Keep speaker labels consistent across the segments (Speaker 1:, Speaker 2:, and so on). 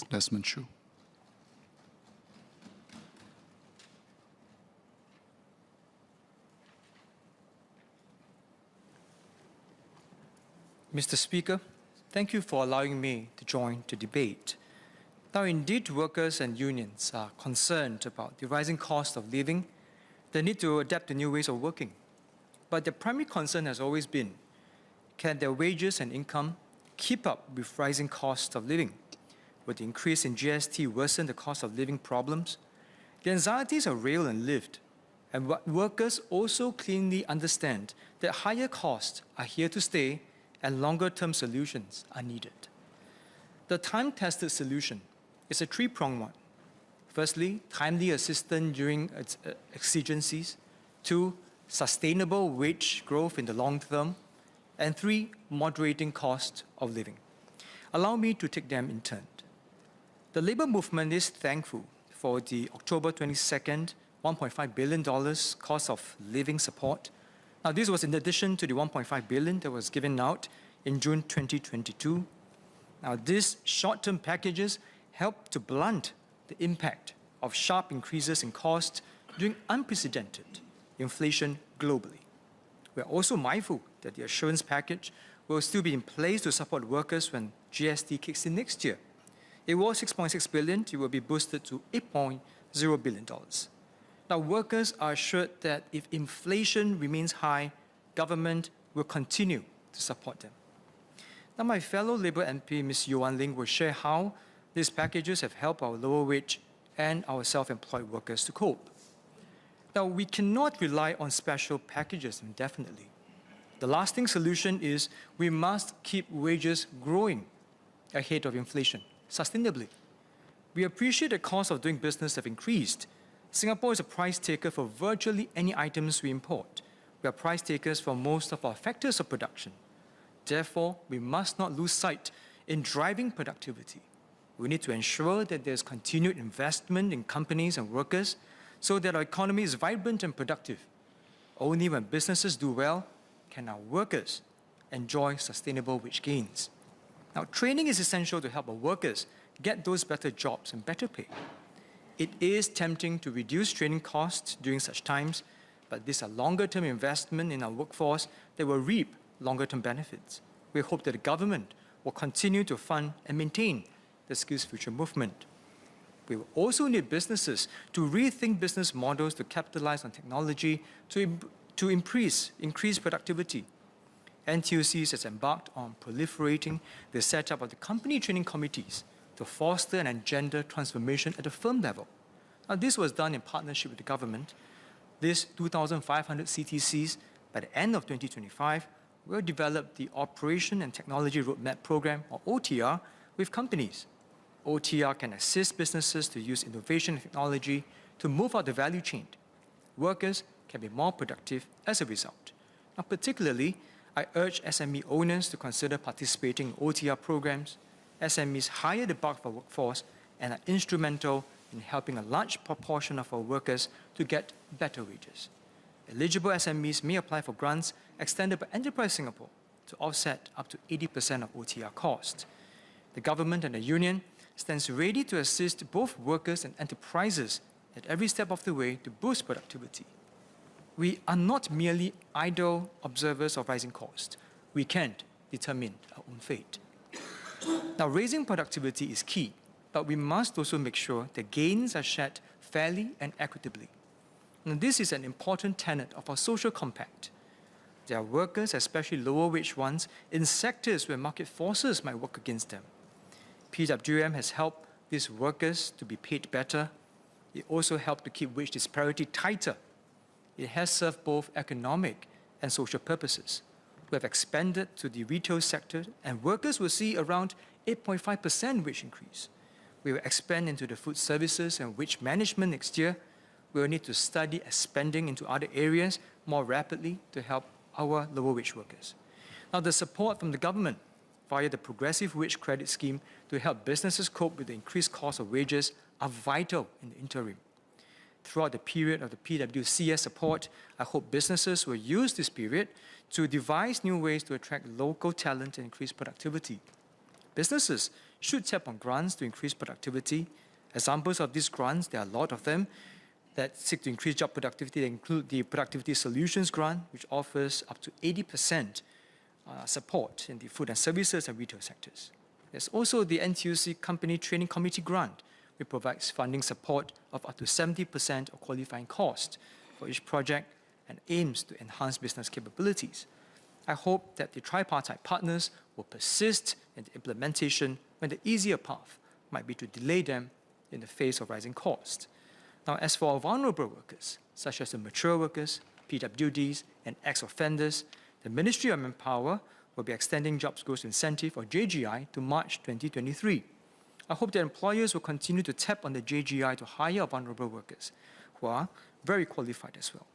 Speaker 1: Desmond Choo.
Speaker 2: Mr. Speaker, thank you for allowing me to join the debate. Now, indeed, workers and unions are concerned about the rising cost of living, the need to adapt to new ways of working. But their primary concern has always been, can their wages and income keep up with rising costs of living? Would the increase in GST worsen the cost of living problems? The anxieties are real and lived, and workers also clearly understand that higher costs are here to stay and longer-term solutions are needed. The time-tested solution is a three-pronged one. Firstly, timely assistance during exigencies. 2, sustainable wage growth in the long term. And 3, moderating cost of living. Allow me to take them in turn. The labour movement is thankful for the October 22nd $1.5 billion cost of living support. Now, this was in addition to the $1.5 billion that was given out in June 2022. Now, these short-term packages help to blunt the impact of sharp increases in costs during unprecedented inflation globally. We are also mindful that the assurance package will still be in place to support workers when GST kicks in next year. It was $6.6 billion, it will be boosted to $8.0 billion. Now, workers are assured that if inflation remains high, government will continue to support them. Now, my fellow Labour MP, Ms. Yoan Ling, will share how these packages have helped our lower wage and our self-employed workers to cope. Now, we cannot rely on special packages indefinitely. The lasting solution is we must keep wages growing ahead of inflation, sustainably. We appreciate the cost of doing business have increased. Singapore is a price taker for virtually any items we import. We are price takers for most of our factors of production. Therefore, we must not lose sight in driving productivity. We need to ensure that there's continued investment in companies and workers so that our economy is vibrant and productive. Only when businesses do well can our workers enjoy sustainable wage gains. Now, training is essential to help our workers get those better jobs and better pay. It is tempting to reduce training costs during such times, but these are longer-term investment in our workforce that will reap longer-term benefits. We hope that the government will continue to fund and maintain the Skills Future movement. We will also need businesses to rethink business models to capitalize on technology to increase productivity. NTUC has embarked on proliferating the setup of the company training committees to foster an agenda transformation at the firm level. Now, this was done in partnership with the government. These 2,500 CTCs, by the end of 2025, will develop the Operation and Technology Roadmap Program, or OTR, with companies. OTR can assist businesses to use innovation and technology to move out the value chain. Workers can be more productive as a result. Now, particularly, I urge SME owners to consider participating in OTR programs. SMEs hire the bulk of our workforce and are instrumental in helping a large proportion of our workers to get better wages. Eligible SMEs may apply for grants extended by Enterprise Singapore to offset up to 80% of OTR costs. The government and the union stands ready to assist both workers and enterprises at every step of the way to boost productivity. We are not merely idle observers of rising costs. We can't determine our own fate. Now, raising productivity is key, but we must also make sure that gains are shared fairly and equitably. Now, this is an important tenet of our social compact. There are workers, especially lower wage ones, in sectors where market forces might work against them. PWM has helped these workers to be paid better. It also helped to keep wage disparity tighter. It has served both economic and social purposes. We have expanded to the retail sector, and workers will see around 8.5% wage increase. We will expand into the food services and wage management next year. We will need to study expanding into other areas more rapidly to help our lower wage workers. Now, the support from the government via the Progressive Wage Credit Scheme to help businesses cope with the increased cost of wages are vital in the interim. Throughout the period of the PWCS support, I hope businesses will use this period to devise new ways to attract local talent and increase productivity. Businesses should tap on grants to increase productivity. Examples of these grants, there are a lot of them, that seek to increase job productivity. They include the Productivity Solutions Grant, which offers up to 80% support in the food and services and retail sectors. There's also the NTUC Company Training Committee Grant, which provides funding support of up to 70% of qualifying cost for each project and aims to enhance business capabilities. I hope that the tripartite partners will persist in the implementation when the easier path might be to delay them in the face of rising costs. Now, as for our vulnerable workers, such as the mature workers, PWDs, and ex-offenders, the Ministry of Manpower will be extending Jobs Growth Incentive, or JGI, to March 2023. I hope that employers will continue to tap on the JGI to hire vulnerable workers who are very qualified as well.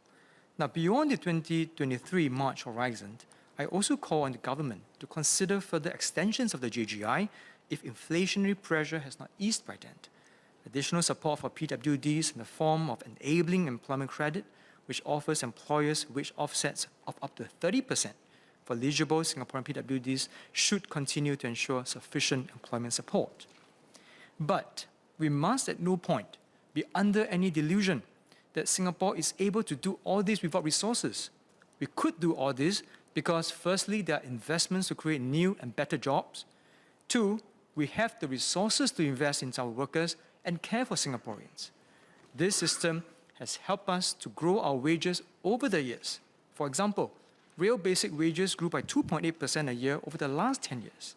Speaker 2: Now, beyond the 2023 March horizon, I also call on the government to consider further extensions of the JGI if inflationary pressure has not eased by then. Additional support for PWDs in the form of enabling employment credit, which offers employers wage offsets of up to 30% for eligible Singaporean PWDs, should continue to ensure sufficient employment support. But we must at no point be under any delusion that Singapore is able to do all this without resources. We could do all this because, firstly, there are investments to create new and better jobs. Two, we have the resources to invest in our workers and care for Singaporeans. This system has helped us to grow our wages over the years. For example, real basic wages grew by 2.8% a year over the last 10 years.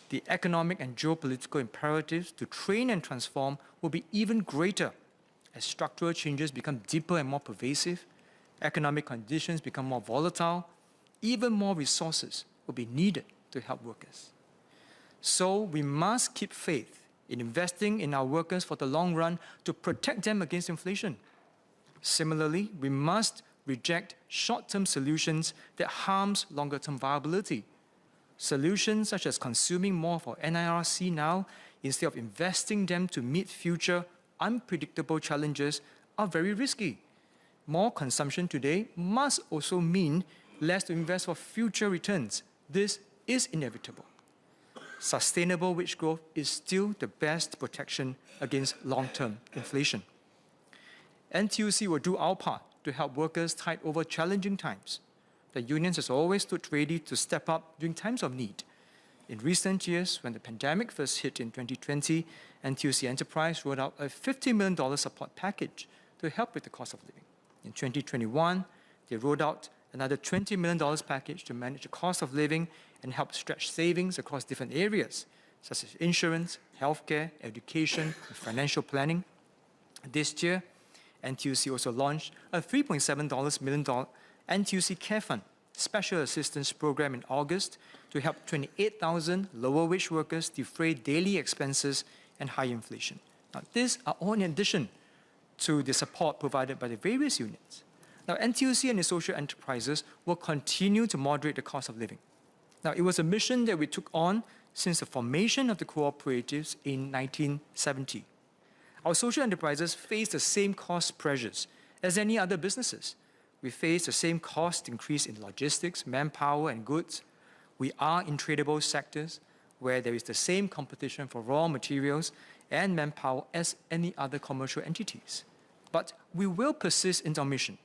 Speaker 2: The economic and geopolitical imperatives to train and transform will be even greater as structural changes become deeper and more pervasive, economic conditions become more volatile, even more resources will be needed to help workers. So we must keep faith in investing in our workers for the long run to protect them against inflation. Similarly, we must reject short-term solutions that harms longer-term viability. Solutions such as consuming more for NIRC now instead of investing them to meet future unpredictable challenges are very risky. More consumption today must also mean less to invest for future returns. This is inevitable. Sustainable wage growth is still the best protection against long-term inflation. NTUC will do our part to help workers tide over challenging times. The unions has always stood ready to step up during times of need. In recent years, when the pandemic first hit in 2020, NTUC Enterprise rolled out a $50 million support package to help with the cost of living. In 2021, they rolled out another $20 million package to manage the cost of living and help stretch savings across different areas, such as insurance, healthcare, education, and financial planning. This year, NTUC also launched a $3.7 million NTUC Care Fund special assistance program in August to help 28,000 lower wage workers defray daily expenses and high inflation. Now, these are all in addition to the support provided by the various unions. Now, NTUC and its social enterprises will continue to moderate the cost of living. Now, it was a mission that we took on since the formation of the cooperatives in 1970. Our social enterprises face the same cost pressures as any other businesses. We face the same cost increase in logistics, manpower, and goods. We are in tradable sectors where there is the same competition for raw materials and manpower as any other commercial entities. But we will persist in our mission.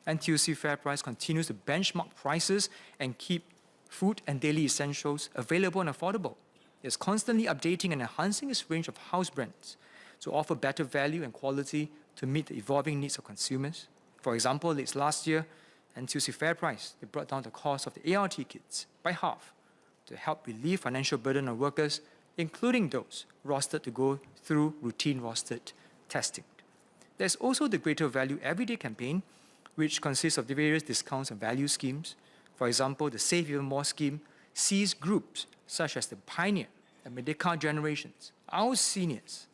Speaker 2: NTUC FairPrice continues to benchmark prices and keep food and daily essentials available and affordable. It's constantly updating and enhancing its range of house brands to offer better value and quality to meet the evolving needs of consumers. For example, last year, NTUC FairPrice, they brought down the cost of the ART kits by half to help relieve financial burden on workers, including those rostered to go through routine rostered testing. There's also the Greater Value Everyday campaign, which consists of the various discounts and value schemes. For example, the Save Even More scheme sees groups such as the Pioneer and Merdeka generations, our seniors,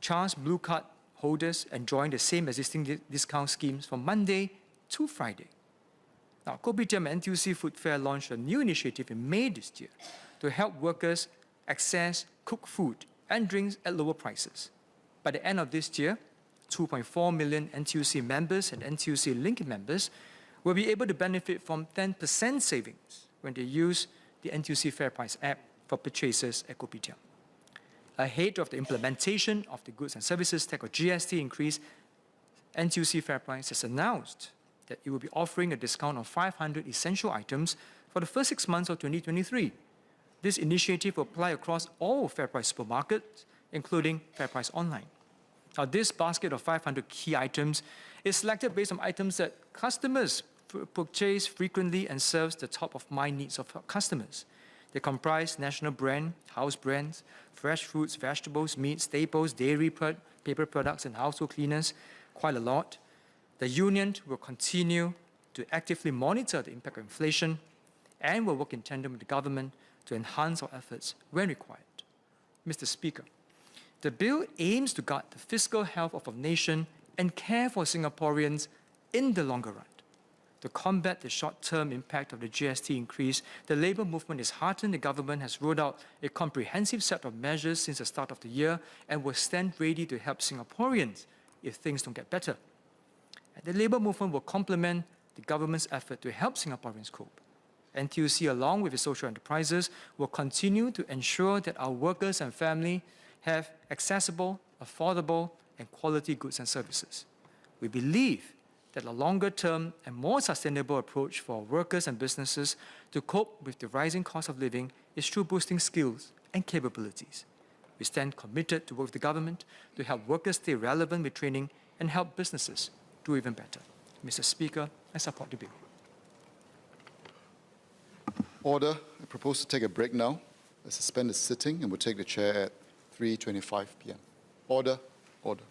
Speaker 2: CHAR's Blue Card holders enjoying the same existing discount schemes from Monday to Friday. Now, Kopitiam and NTUC Food Fair launched a new initiative in May this year to help workers access cooked food and drinks at lower prices. By the end of this year, 2.4 million NTUC members and NTUC Link members will be able to benefit from 10% savings when they use the NTUC FairPrice app for purchases at Kopitiam. Ahead of the implementation of the Goods and Services Tax or GST increase, NTUC FairPrice has announced that it will be offering a discount on 500 essential items for the first 6 months of 2023. This initiative will apply across all FairPrice supermarkets, including FairPrice Online. Now, this basket of 500 key items is selected based on items that customers purchase frequently and serves the top-of-mind needs of our customers. They comprise national brand, house brands, fresh fruits, vegetables, meat, staples, dairy, paper products, and household cleaners, quite a lot. The union will continue to actively monitor the impact of inflation and will work in tandem with the government to enhance our efforts when required. Mr. Speaker, the bill aims to guard the fiscal health of our nation and care for Singaporeans in the longer run. To combat the short-term impact of the GST increase, the Labour movement is heartened the government has rolled out a comprehensive set of measures since the start of the year and will stand ready to help Singaporeans if things don't get better. And the Labour movement will complement the government's effort to help Singaporeans cope. NTUC, along with its social enterprises, will continue to ensure that our workers and family have accessible, affordable, and quality goods and services. We believe that a longer-term and more sustainable approach for workers and businesses to cope with the rising cost of living is through boosting skills and capabilities. We stand committed to work with the government to help workers stay relevant with training and help businesses do even better. Mr. Speaker, I support the bill.
Speaker 1: Order. I propose to take a break now. I suspend the sitting and will take the chair at 3:25 p.m. Order. Order.